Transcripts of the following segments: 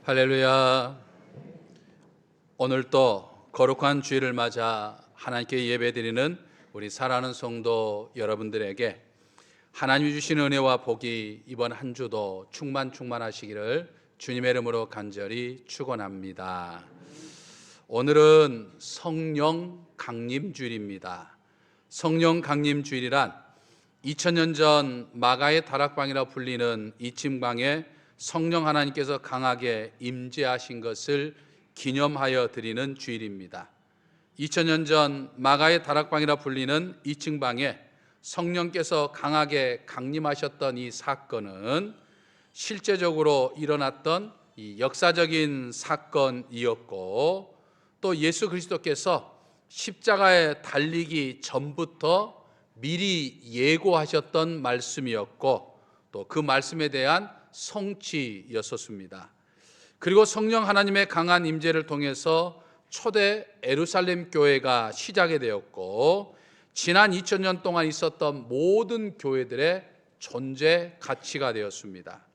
할렐루야. 오늘 또 거룩한 주일을 맞아 하나님께 예배드리는 우리 사랑하는 성도 여러분들에게 하나님이 주신 은혜와 복이 이번 한 주도 충만하시기를 주님의 이름으로 간절히 축원합니다. 오늘은 성령 강림 주일입니다. 성령 강림 주일이란 2000년 전 마가의 다락방이라 불리는 이 찜방에 성령 하나님께서 강하게 임재하신 것을 기념하여 드리는 주일입니다. 2000년 전 마가의 다락방이라 불리는 이 찜방에 성령께서 강하게 강림하셨던 이 사건은 실제적으로 일어났던 이 역사적인 사건이었고, 또 예수 그리스도께서 십자가에 달리기 전부터 미리 예고하셨던 말씀이었고, 또 그 말씀에 대한 성취였었습니다. 그리고 성령 하나님의 강한 임재를 통해서 초대 예루살렘 교회가 시작이 되었고, 지난 2000년 동안 있었던 모든 교회들의 존재 가치가 되었습니다.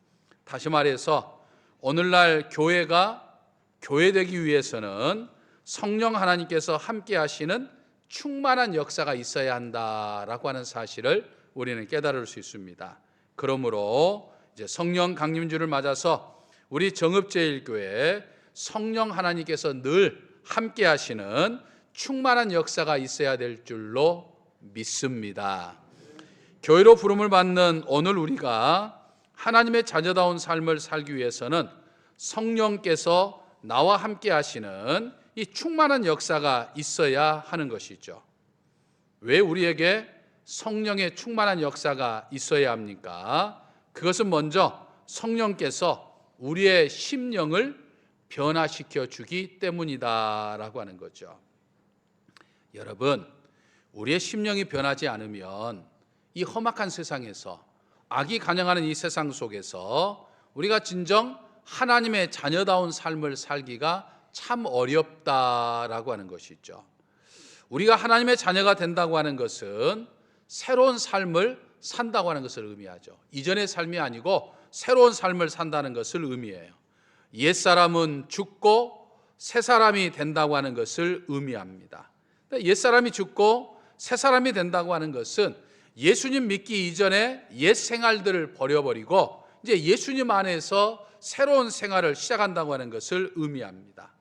다시 말해서 오늘날 교회가 교회되기 위해서는 성령 하나님께서 함께 하시는 충만한 역사가 있어야 한다라고 하는 사실을 우리는 깨달을 수 있습니다. 그러므로 이제 성령 강림주를 맞아서 우리 정읍제일교회 성령 하나님께서 늘 함께 하시는 충만한 역사가 있어야 될 줄로 믿습니다. 교회로 부름을 받는 오늘 우리가 하나님의 자녀다운 삶을 살기 위해서는 성령께서 나와 함께 하시는 이 충만한 역사가 있어야 하는 것이죠. 왜 우리에게 성령의 충만한 역사가 있어야 합니까? 그것은 먼저 성령께서 우리의 심령을 변화시켜 주기 때문이다라고 하는 거죠. 여러분, 우리의 심령이 변하지 않으면 이 험악한 세상에서, 악이 간영하는 이 세상 속에서 우리가 진정 하나님의 자녀다운 삶을 살기가 참 어렵다라고 하는 것이죠. 우리가 하나님의 자녀가 된다고 하는 것은 새로운 삶을 산다고 하는 것을 의미하죠. 이전의 삶이 아니고 새로운 삶을 산다는 것을 의미해요. 옛사람은 죽고 새 사람이 된다고 하는 것을 의미합니다. 옛사람이 죽고 새 사람이 된다고 하는 것은 예수님 믿기 이전에 옛 생활들을 버려버리고 이제 예수님 안에서 새로운 생활을 시작한다고 하는 것을 의미합니다.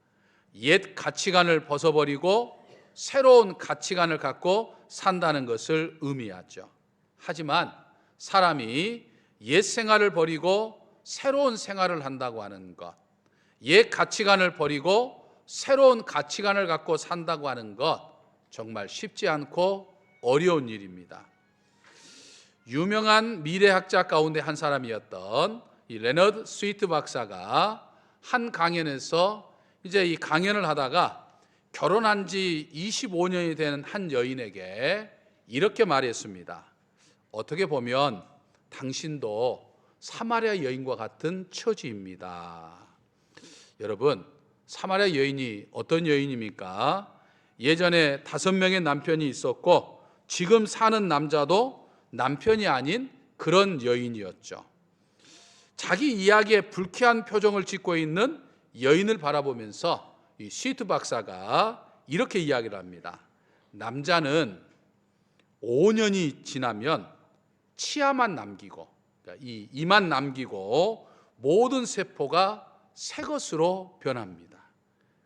옛 가치관을 벗어버리고 새로운 가치관을 갖고 산다는 것을 의미하죠. 하지만 사람이 옛 생활을 버리고 새로운 생활을 한다고 하는 것, 옛 가치관을 버리고 새로운 가치관을 갖고 산다고 하는 것, 정말 쉽지 않고 어려운 일입니다. 유명한 미래학자 가운데 한 사람이었던 이 레너드 스위트 박사가 한 강연에서 이제 이 강연을 하다가 결혼한 지 25년이 된 한 여인에게 이렇게 말했습니다. 어떻게 보면 당신도 사마리아 여인과 같은 처지입니다. 여러분, 사마리아 여인이 어떤 여인입니까? 예전에 5명의 남편이 있었고 지금 사는 남자도 남편이 아닌 그런 여인이었죠. 자기 이야기에 불쾌한 표정을 짓고 있는 여인을 바라보면서 이 시트 박사가 이렇게 이야기를 합니다. 남자는 5년이 지나면 치아만 남기고, 그러니까 이 이만 남기고 모든 세포가 새 것으로 변합니다.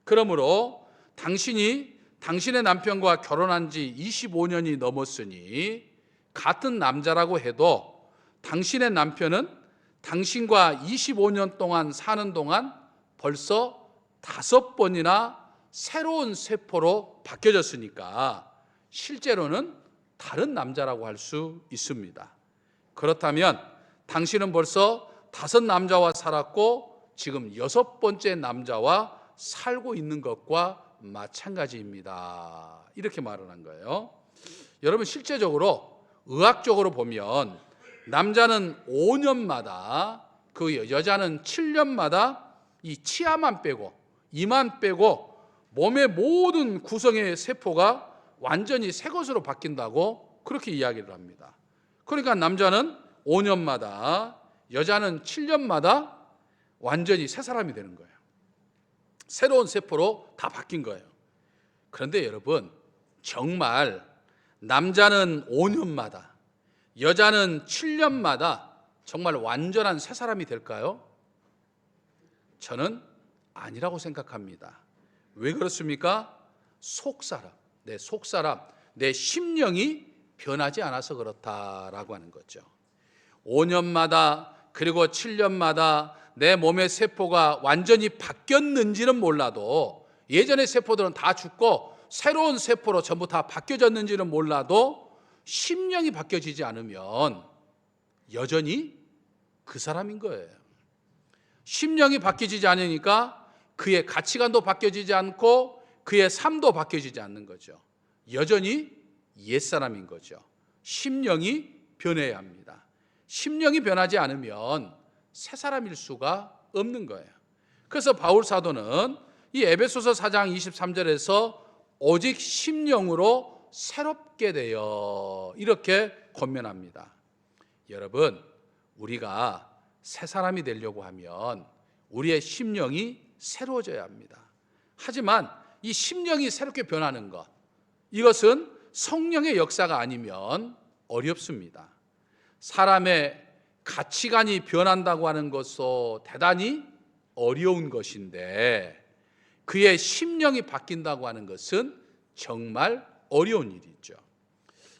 그러므로 당신이 당신의 남편과 결혼한 지 25년이 넘었으니 같은 남자라고 해도 당신의 남편은 당신과 25년 동안 사는 동안 벌써 5번이나 새로운 세포로 바뀌어졌으니까 실제로는 다른 남자라고 할 수 있습니다. 그렇다면 당신은 벌써 5 남자와 살았고 지금 6번째 남자와 살고 있는 것과 마찬가지입니다. 이렇게 말을 한 거예요. 여러분, 실제적으로 의학적으로 보면 남자는 5년마다, 그 여자는 7년마다 이 치아만 빼고 이만 빼고 몸의 모든 구성의 세포가 완전히 새 것으로 바뀐다고 그렇게 이야기를 합니다. 그러니까 남자는 5년마다, 여자는 7년마다 완전히 새 사람이 되는 거예요. 새로운 세포로 다 바뀐 거예요. 그런데 여러분, 정말 남자는 5년마다, 여자는 7년마다 정말 완전한 새 사람이 될까요? 저는 아니라고 생각합니다. 왜 그렇습니까? 속사람, 내 심령이 변하지 않아서 그렇다라고 하는 거죠. 5년마다 그리고 7년마다 내 몸의 세포가 완전히 바뀌었는지는 몰라도, 예전의 세포들은 다 죽고 새로운 세포로 전부 다 바뀌어졌는지는 몰라도 심령이 바뀌어지지 않으면 여전히 그 사람인 거예요. 심령이 바뀌어지지 않으니까 그의 가치관도 바뀌어지지 않고 그의 삶도 바뀌어지지 않는 거죠. 여전히 옛사람인 거죠. 심령이 변해야 합니다. 심령이 변하지 않으면 새 사람일 수가 없는 거예요. 그래서 바울 사도는 이 에베소서 4장 23절에서 오직 심령으로 새롭게 되어 이렇게 권면합니다. 여러분, 우리가 새 사람이 되려고 하면 우리의 심령이 새로워져야 합니다. 하지만 이 심령이 새롭게 변하는 것, 이것은 성령의 역사가 아니면 어렵습니다. 사람의 가치관이 변한다고 하는 것도 대단히 어려운 것인데, 그의 심령이 바뀐다고 하는 것은 정말 어려운 일이죠.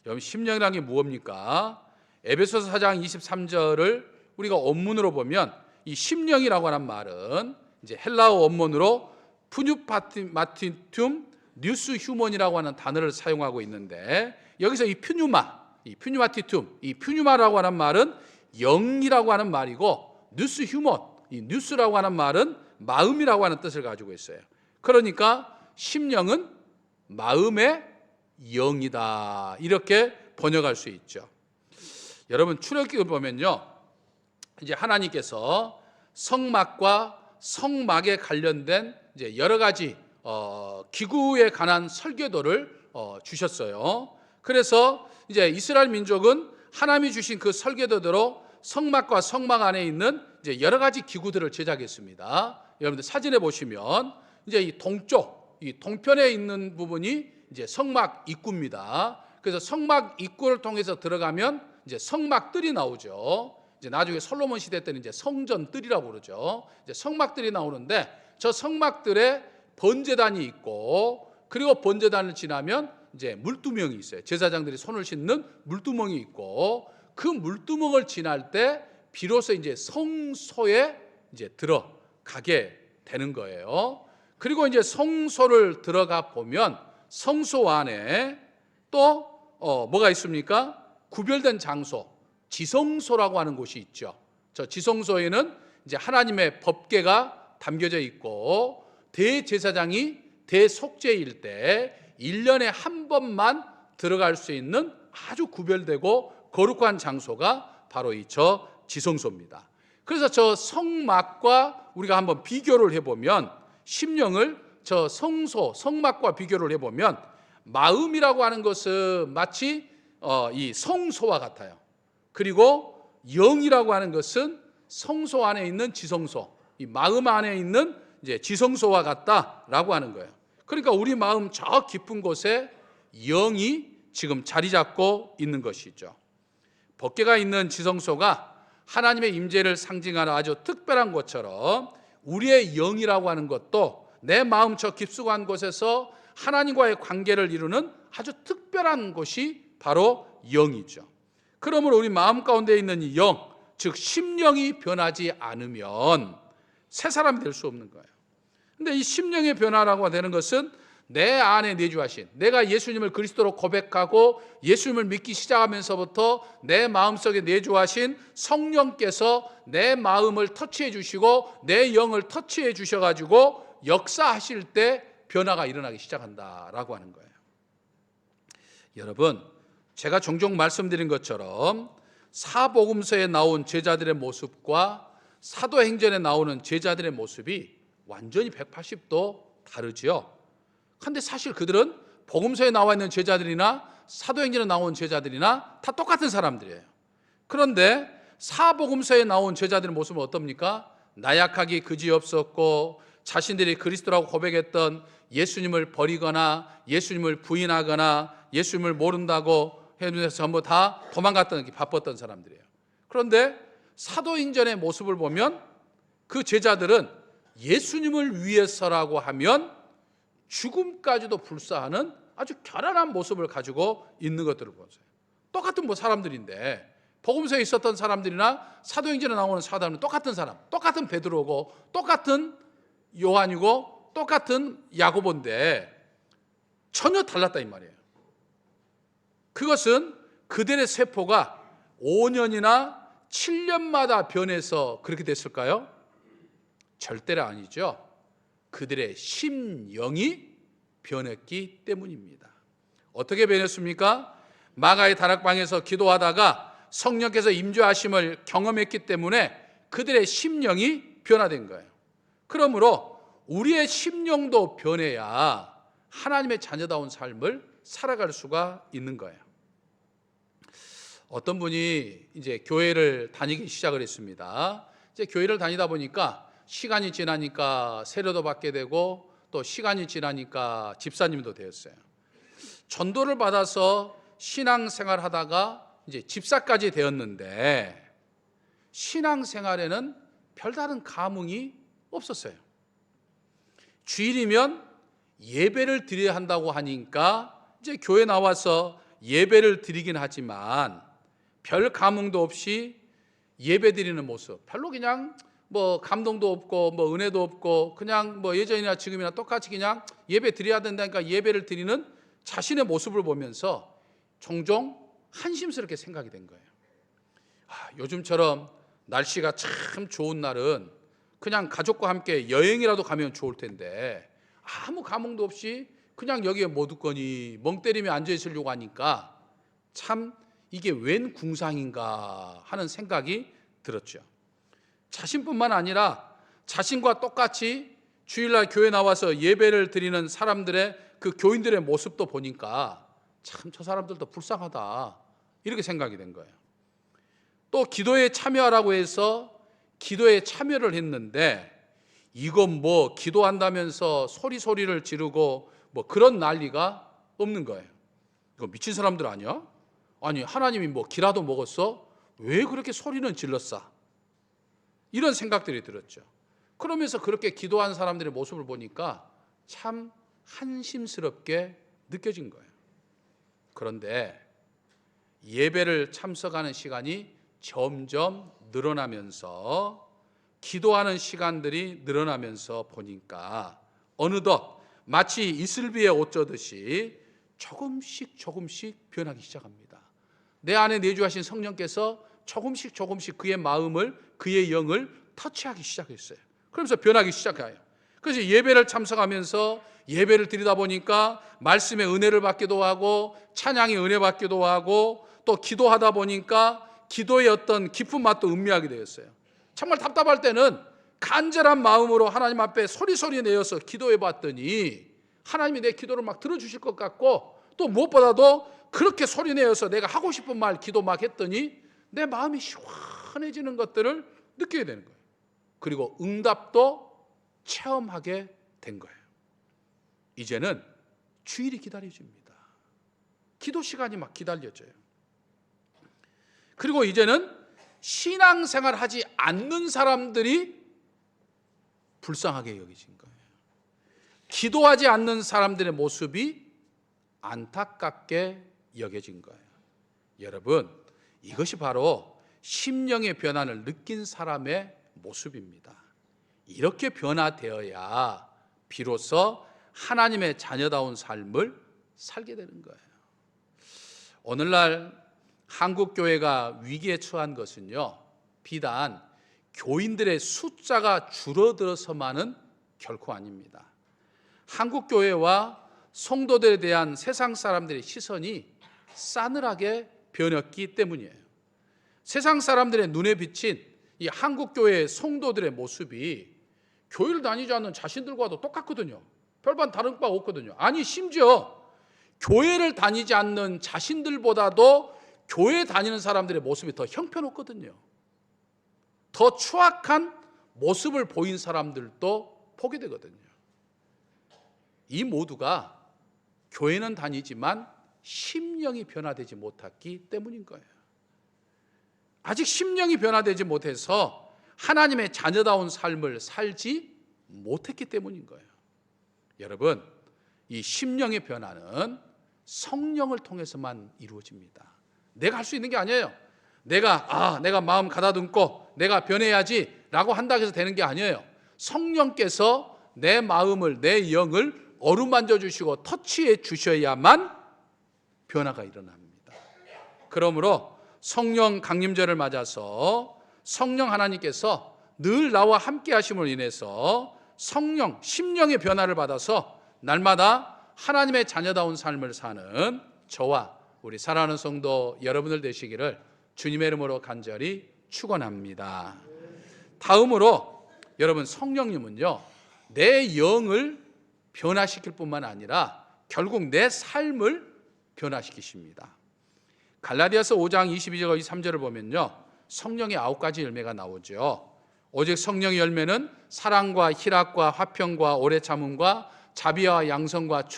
여러분, 심령이라는 게 무엇입니까? 에베소서 4장 23절을 우리가 원문으로 보면 이 심령이라고 하는 말은 이제 헬라어 원문으로 푸뉴마티툼 뉴스 휴먼이라고 하는 단어를 사용하고 있는데, 여기서 이 푸뉴마티툼, 이 푸뉴마라고 하는 말은 영이라고 하는 말이고, 뉴스 휴먼, 이 뉴스라고 하는 말은 마음이라고 하는 뜻을 가지고 있어요. 그러니까 심령은 마음의 영이다, 이렇게 번역할 수 있죠. 여러분, 출애굽기를 보면요, 이제 하나님께서 성막과 성막에 관련된 이제 여러 가지 기구에 관한 설계도를 주셨어요. 그래서 이제 이스라엘 민족은 하나님이 주신 그 설계도대로 성막과 성막 안에 있는 이제 여러 가지 기구들을 제작했습니다. 여러분들 사진에 보시면 이제 이 동쪽, 이 동편에 있는 부분이 이제 성막 입구입니다. 그래서 성막 입구를 통해서 들어가면 이제 성막들이 나오죠. 이제 나중에 솔로몬 시대 때는 이제 성전들이라고 그러죠. 이제 성막들이 나오는데, 저 성막들에 번제단이 있고, 그리고 번제단을 지나면 이제 물두멍이 있어요. 제사장들이 손을 씻는 물두멍이 있고, 그 물두멍을 지날 때 비로소 이제 성소에 이제 들어가게 되는 거예요. 그리고 이제 성소를 들어가 보면 성소 안에 또 뭐가 있습니까? 구별된 장소, 지성소라고 하는 곳이 있죠. 저 지성소에는 이제 하나님의 법궤가 담겨져 있고, 대제사장이 대속죄일 때 1년에 한 번만 들어갈 수 있는 아주 구별되고 거룩한 장소가 바로 이 저 지성소입니다. 그래서 저 성막과 우리가 한번 비교를 해보면, 심령을 저 성소, 성막과 비교를 해보면 마음이라고 하는 것은 마치 이 성소와 같아요. 그리고 영이라고 하는 것은 성소 안에 있는 지성소, 이 마음 안에 있는 이제 지성소와 같다라고 하는 거예요. 그러니까 우리 마음 저 깊은 곳에 영이 지금 자리 잡고 있는 것이죠. 법궤가 있는 지성소가 하나님의 임재를 상징하는 아주 특별한 것처럼, 우리의 영이라고 하는 것도 내 마음 저 깊숙한 곳에서 하나님과의 관계를 이루는 아주 특별한 곳이 바로 영이죠. 그러므로 우리 마음 가운데 있는 이 영, 즉 심령이 변하지 않으면 새 사람이 될 수 없는 거예요. 근데 이 심령의 변화라고 되는 것은 내 안에 내주하신, 내가 예수님을 그리스도로 고백하고 예수님을 믿기 시작하면서부터 내 마음속에 내주하신 성령께서 내 마음을 터치해 주시고 내 영을 터치해 주셔가지고 역사하실 때 변화가 일어나기 시작한다라고 하는 거예요. 여러분, 제가 종종 말씀드린 것처럼 사복음서에 나온 제자들의 모습과 사도행전에 나오는 제자들의 모습이 완전히 180도 다르죠. 그런데 사실 그들은 복음서에 나와 있는 제자들이나 사도행전에 나온 제자들이나 다 똑같은 사람들이에요. 그런데 사복음서에 나온 제자들의 모습은 어떻습니까? 나약하기 그지없었고 자신들이 그리스도라고 고백했던 예수님을 버리거나 예수님을 부인하거나 예수님을 모른다고 해서 전부 다 도망갔던 바빴던 사람들이에요. 그런데 사도행전의 모습을 보면 그 제자들은 예수님을 위해서라고 하면 죽음까지도 불사하는 아주 결연한 모습을 가지고 있는 것들을 보세요. 똑같은 사람들인데 복음서에 있었던 사람들이나 사도행전에 나오는 사람은 똑같은 사람, 똑같은 베드로고 똑같은 요한이고 똑같은 야고보인데 전혀 달랐다 이 말이에요. 그것은 그들의 세포가 5년이나 7년마다 변해서 그렇게 됐을까요? 절대로 아니죠. 그들의 심령이 변했기 때문입니다. 어떻게 변했습니까? 마가의 다락방에서 기도하다가 성령께서 임재하심을 경험했기 때문에 그들의 심령이 변화된 거예요. 그러므로 우리의 심령도 변해야 하나님의 자녀다운 삶을 살아갈 수가 있는 거예요. 어떤 분이 이제 교회를 다니기 시작을 했습니다. 이제 교회를 다니다 보니까 시간이 지나니까 세례도 받게 되고 또 시간이 지나니까 집사님도 되었어요. 전도를 받아서 신앙생활 하다가 이제 집사까지 되었는데 신앙생활에는 별다른 감흥이 없었어요. 주일이면 예배를 드려야 한다고 하니까 이제 교회 나와서 예배를 드리긴 하지만 별 감흥도 없이 예배 드리는 모습, 별로 그냥 감동도 없고 은혜도 없고 그냥 예전이나 지금이나 똑같이 그냥 예배 드려야 된다니까 예배를 드리는 자신의 모습을 보면서 종종 한심스럽게 생각이 된 거예요. 요즘처럼 날씨가 참 좋은 날은 그냥 가족과 함께 여행이라도 가면 좋을 텐데 아무 감흥도 없이 그냥 여기에 뭐 듣거니 멍 때리며 앉아 있으려고 하니까 참 이게 웬 궁상인가 하는 생각이 들었죠. 자신뿐만 아니라 자신과 똑같이 주일날 교회 나와서 예배를 드리는 사람들의 그 교인들의 모습도 보니까 참 저 사람들도 불쌍하다 이렇게 생각이 된 거예요. 또 기도에 참여하라고 해서 기도에 참여를 했는데 이건 기도한다면서 소리를 지르고 그런 난리가 없는 거예요. 이거 미친 사람들 아니야? 아니 하나님이 기라도 먹었어? 왜 그렇게 소리는 질렀어? 이런 생각들이 들었죠. 그러면서 그렇게 기도한 사람들의 모습을 보니까 참 한심스럽게 느껴진 거예요. 그런데 예배를 참석하는 시간이 점점 늘어나면서 기도하는 시간들이 늘어나면서 보니까 어느덧 마치 이슬비에 옷 젖듯이 조금씩 변하기 시작합니다. 내 안에 내주하신 성령께서 조금씩 그의 마음을 그의 영을 터치하기 시작했어요. 그러면서 변하기 시작해요. 그래서 예배를 참석하면서 예배를 드리다 보니까 말씀의 은혜를 받기도 하고 찬양의 은혜 받기도 하고 또 기도하다 보니까 기도의 어떤 깊은 맛도 음미하게 되었어요. 정말 답답할 때는 간절한 마음으로 하나님 앞에 소리 내어서 기도해 봤더니 하나님이 내 기도를 막 들어주실 것 같고 또 무엇보다도 그렇게 소리 내어서 내가 하고 싶은 말 기도 막 했더니 내 마음이 시원해지는 것들을 느끼게 되는 거예요. 그리고 응답도 체험하게 된 거예요. 이제는 주일이 기다려집니다. 기도 시간이 막 기다려져요. 그리고 이제는 신앙생활 하지 않는 사람들이 불쌍하게 여기진 거예요. 기도하지 않는 사람들의 모습이 안타깝게 여겨진 거예요. 여러분, 이것이 바로 심령의 변화를 느낀 사람의 모습입니다. 이렇게 변화되어야 비로소 하나님의 자녀다운 삶을 살게 되는 거예요. 오늘날 한국 교회가 위기에 처한 것은요, 비단 교인들의 숫자가 줄어들어서만은 결코 아닙니다. 한국 교회와 성도들에 대한 세상 사람들의 시선이 싸늘하게 변했기 때문이에요. 세상 사람들의 눈에 비친 이 한국 교회의 성도들의 모습이 교회를 다니지 않는 자신들과도 똑같거든요. 별반 다른 바 없거든요. 아니 심지어 교회를 다니지 않는 자신들보다도 교회 다니는 사람들의 모습이 더 형편없거든요. 더 추악한 모습을 보인 사람들도 보게 되거든요. 이 모두가 교회는 다니지만 심령이 변화되지 못했기 때문인 거예요. 아직 심령이 변화되지 못해서 하나님의 자녀다운 삶을 살지 못했기 때문인 거예요. 여러분, 이 심령의 변화는 성령을 통해서만 이루어집니다. 내가 할 수 있는 게 아니에요. 내가 마음 가다듬고 내가 변해야지 라고 한다고 해서 되는 게 아니에요. 성령께서 내 마음을, 내 영을 어루만져 주시고 터치해 주셔야만 변화가 일어납니다. 그러므로 성령 강림절을 맞아서 성령 하나님께서 늘 나와 함께 하심으로 인해서 성령, 심령의 변화를 받아서 날마다 하나님의 자녀다운 삶을 사는 저와 우리 사랑하는 성도 여러분들 되시기를 주님의 이름으로 간절히 축원합니다. 다음으로 여러분, 성령님은요, 내 영을 변화시킬 뿐만 아니라 결국 내 삶을 변화시키십니다. 갈라디아서 5장 22절 23절을 보면요, 성령의 9가지 열매가 나오죠. 오직 성령의 열매는 사랑과 희락과 화평과 오래 참음과 자비와 양성과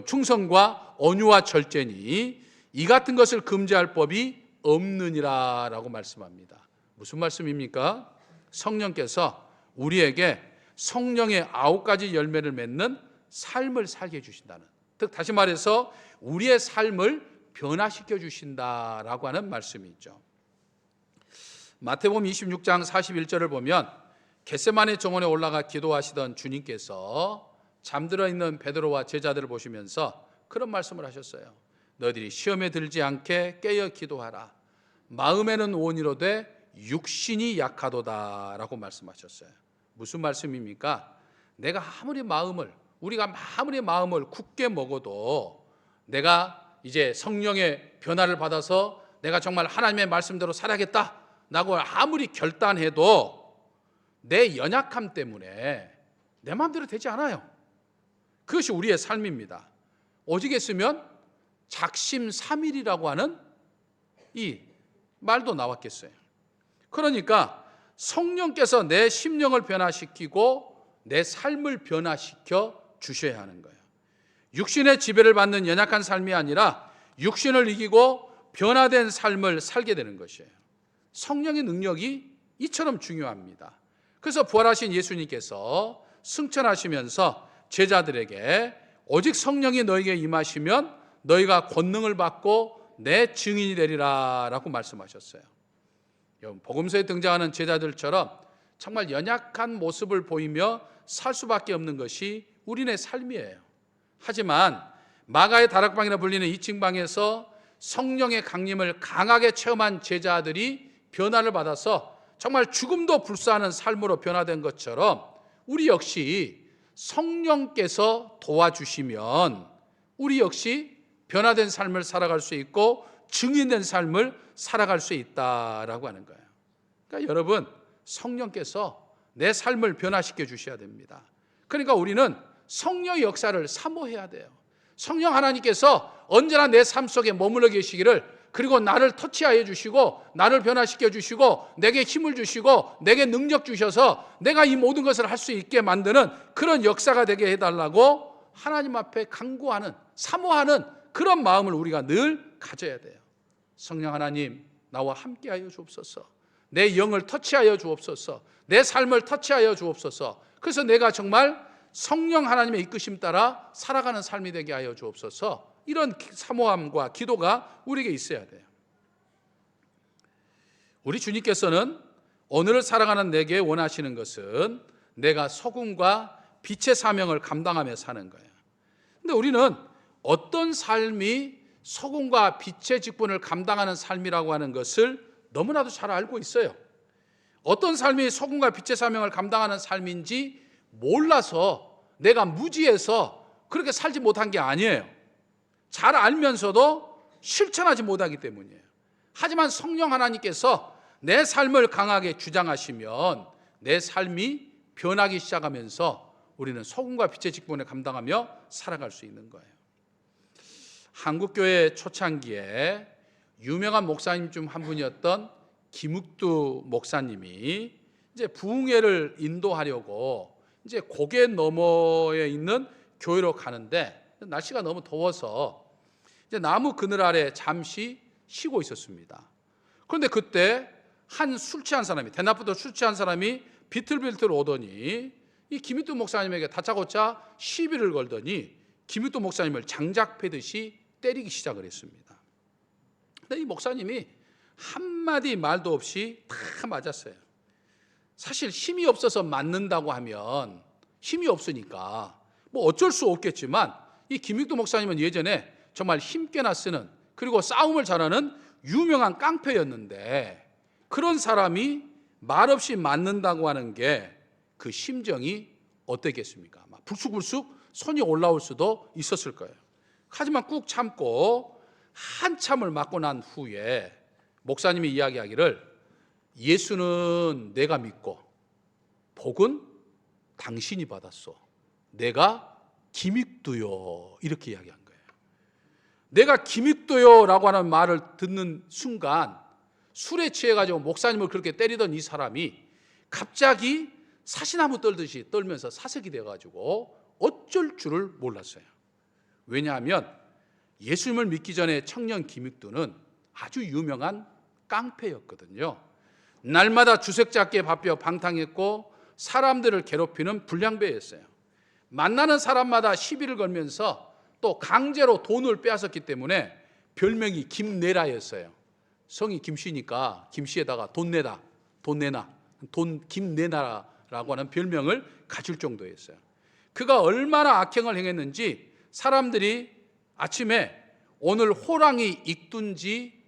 충성과 온유와 절제니 이 같은 것을 금지할 법이 없느니라 라고 말씀합니다. 무슨 말씀입니까? 성령께서 우리에게 성령의 9가지 열매를 맺는 삶을 살게 해주신다는, 즉 다시 말해서 우리의 삶을 변화시켜 주신다라고 하는 말씀이죠. 마태복음 26장 41절을 보면 겟세마네 정원에 올라가 기도하시던 주님께서 잠들어 있는 베드로와 제자들을 보시면서 그런 말씀을 하셨어요. 너희들이 시험에 들지 않게 깨어 기도하라. 마음에는 온이로되 육신이 약하도다 라고 말씀하셨어요. 무슨 말씀입니까? 우리가 아무리 마음을 굳게 먹어도 내가 이제 성령의 변화를 받아서 내가 정말 하나님의 말씀대로 살아야겠다라고 아무리 결단해도 내 연약함 때문에 내 마음대로 되지 않아요. 그것이 우리의 삶입니다. 오직했으면 작심삼일이라고 하는 이 말도 나왔겠어요. 그러니까 성령께서 내 심령을 변화시키고 내 삶을 변화시켜 주셔야 하는 거예요. 육신의 지배를 받는 연약한 삶이 아니라 육신을 이기고 변화된 삶을 살게 되는 것이에요. 성령의 능력이 이처럼 중요합니다. 그래서 부활하신 예수님께서 승천하시면서 제자들에게 오직 성령이 너에게 임하시면 너희가 권능을 받고 내 증인이 되리라 라고 말씀하셨어요. 복음서에 등장하는 제자들처럼 정말 연약한 모습을 보이며 살 수밖에 없는 것이 우리네 삶이에요. 하지만 마가의 다락방이라 불리는 2층 방에서 성령의 강림을 강하게 체험한 제자들이 변화를 받아서 정말 죽음도 불사하는 삶으로 변화된 것처럼 우리 역시 성령께서 도와주시면 우리 역시 변화된 삶을 살아갈 수 있고 증인된 삶을 살아갈 수 있다라고 하는 거예요. 그러니까 여러분, 성령께서 내 삶을 변화시켜 주셔야 됩니다. 그러니까 우리는 성령의 역사를 사모해야 돼요. 성령 하나님께서 언제나 내 삶 속에 머물러 계시기를, 그리고 나를 터치하여 주시고 나를 변화시켜 주시고 내게 힘을 주시고 내게 능력 주셔서 내가 이 모든 것을 할 수 있게 만드는 그런 역사가 되게 해달라고 하나님 앞에 간구하는, 사모하는 그런 마음을 우리가 늘 가져야 돼요. 성령 하나님, 나와 함께하여 주옵소서. 내 영을 터치하여 주옵소서. 내 삶을 터치하여 주옵소서. 그래서 내가 정말 성령 하나님의 이끄심 따라 살아가는 삶이 되게 하여 주옵소서. 이런 사모함과 기도가 우리에게 있어야 돼요. 우리 주님께서는 오늘을 살아가는 내게 원하시는 것은 내가 소금과 빛의 사명을 감당하며 사는 거예요. 근데 우리는 어떤 삶이 소금과 빛의 직분을 감당하는 삶이라고 하는 것을 너무나도 잘 알고 있어요. 어떤 삶이 소금과 빛의 사명을 감당하는 삶인지 몰라서 내가 무지해서 그렇게 살지 못한 게 아니에요. 잘 알면서도 실천하지 못하기 때문이에요. 하지만 성령 하나님께서 내 삶을 강하게 주장하시면 내 삶이 변하기 시작하면서 우리는 소금과 빛의 직분을 감당하며 살아갈 수 있는 거예요. 한국교회 초창기에 유명한 목사님 중 한 분이었던 김욱두 목사님이 이제 부흥회를 인도하려고 이제 고개 너머에 있는 교회로 가는데 날씨가 너무 더워서 이제 나무 그늘 아래 잠시 쉬고 있었습니다. 그런데 그때 한 술 취한 사람이, 대낮부터 술 취한 사람이 비틀비틀 오더니 이 김익두 목사님에게 다짜고짜 시비를 걸더니 김익두 목사님을 장작 패듯이 때리기 시작을 했습니다. 근데 이 목사님이 한마디 말도 없이 다 맞았어요. 사실 힘이 없어서 맞는다고 하면 힘이 없으니까 뭐 어쩔 수 없겠지만 이 김익두 목사님은 예전에 정말 힘께나 쓰는, 그리고 싸움을 잘하는 유명한 깡패였는데 그런 사람이 말없이 맞는다고 하는 게 그 심정이 어땠겠습니까? 막 불쑥불쑥 손이 올라올 수도 있었을 거예요. 하지만 꾹 참고 한참을 맞고 난 후에 목사님이 이야기하기를 예수는 내가 믿고 복은 당신이 받았소. 내가 김익두요. 이렇게 이야기한 거예요. 내가 김익두요 라고 하는 말을 듣는 순간 술에 취해가지고 목사님을 그렇게 때리던 이 사람이 갑자기 사시나무 떨듯이 떨면서 사색이 돼가지고 어쩔 줄을 몰랐어요. 왜냐하면 예수님을 믿기 전에 청년 김익두는 아주 유명한 깡패였거든요. 날마다 주색잡기에 바뀌어 방탕했고 사람들을 괴롭히는 불량배였어요. 만나는 사람마다 시비를 걸면서 또 강제로 돈을 빼앗았기 때문에 별명이 김내라였어요. 성이 김씨니까 김씨에다가 돈 내다, 돈 내나, 돈 김내나라고 하는 별명을 가질 정도였어요. 그가 얼마나 악행을 행했는지 사람들이 아침에 오늘 호랑이 익둔지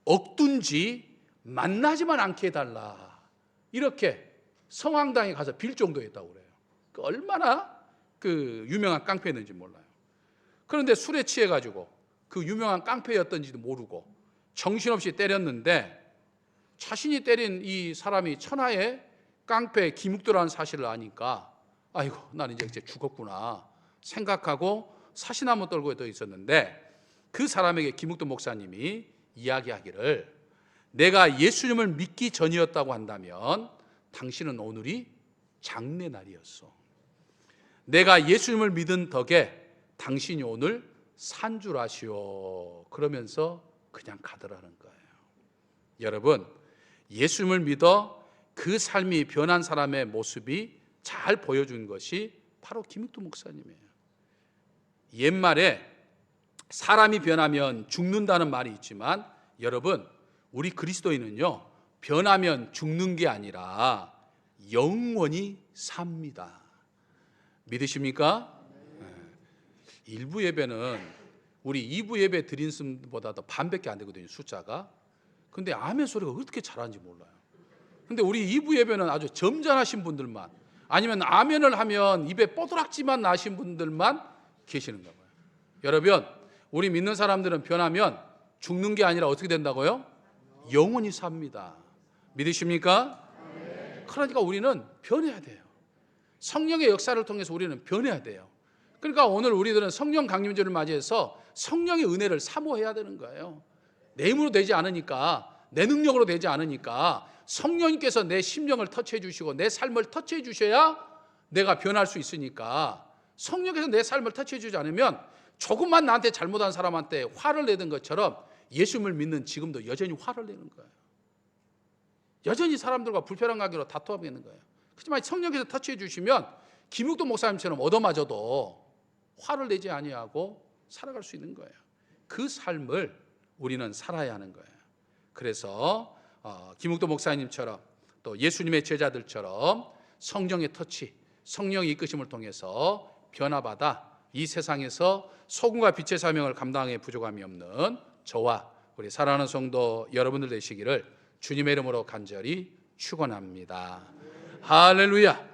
억둔지 만나지만 않게 해달라, 이렇게 성황당에 가서 빌 정도였다고 그래요. 얼마나 그 유명한 깡패였는지 몰라요. 그런데 술에 취해가지고 그 유명한 깡패였던지도 모르고 정신없이 때렸는데 자신이 때린 이 사람이 천하의 깡패 김익두라는 사실을 아니까 아이고 나는 이제 죽었구나 생각하고 사시나무 떨고 떠 있었는데 그 사람에게 김익두 목사님이 이야기하기를 내가 예수님을 믿기 전이었다고 한다면 당신은 오늘이 장례날이었어. 내가 예수님을 믿은 덕에 당신이 오늘 산 줄 아시오. 그러면서 그냥 가더라는 거예요. 여러분, 예수님을 믿어 그 삶이 변한 사람의 모습이 잘 보여준 것이 바로 김익두 목사님이에요. 옛말에 사람이 변하면 죽는다는 말이 있지만 여러분, 우리 그리스도인은요 변하면 죽는 게 아니라 영원히 삽니다. 믿으십니까? 일부 예배는 우리 2부 예배 드린 수보다도 반밖에 안 되거든요, 숫자가. 근데 아멘 소리가 어떻게 잘하는지 몰라요. 근데 우리 2부 예배는 아주 점잖으신 분들만, 아니면 아멘을 하면 입에 뽀드락지만 나신 분들만 계시는가 봐요. 여러분, 우리 믿는 사람들은 변하면 죽는 게 아니라 어떻게 된다고요? 영원히 삽니다. 믿으십니까? 그러니까 우리는 변해야 돼요. 성령의 역사를 통해서 우리는 변해야 돼요. 그러니까 오늘 우리들은 성령 강림절을 맞이해서 성령의 은혜를 사모해야 되는 거예요. 내 힘으로 되지 않으니까, 내 능력으로 되지 않으니까 성령님께서 내 심령을 터치해 주시고 내 삶을 터치해 주셔야 내가 변할 수 있으니까, 성령께서 내 삶을 터치해 주지 않으면 조금만 나한테 잘못한 사람한테 화를 내던 것처럼 예수님을 믿는 지금도 여전히 화를 내는 거예요. 여전히 사람들과 불편한 관계로 다투하고 있는 거예요. 하지만 성령께서 터치해 주시면 김익두 목사님처럼 얻어맞아도 화를 내지 아니하고 살아갈 수 있는 거예요. 그 삶을 우리는 살아야 하는 거예요. 그래서 김익두 목사님처럼 또 예수님의 제자들처럼 성령의 터치, 성령의 이끄심을 통해서 변화받아 이 세상에서 소금과 빛의 사명을 감당에 부족함이 없는 저와 우리 사랑하는 성도 여러분들 되시기를 주님의 이름으로 간절히 축원합니다. 할렐루야.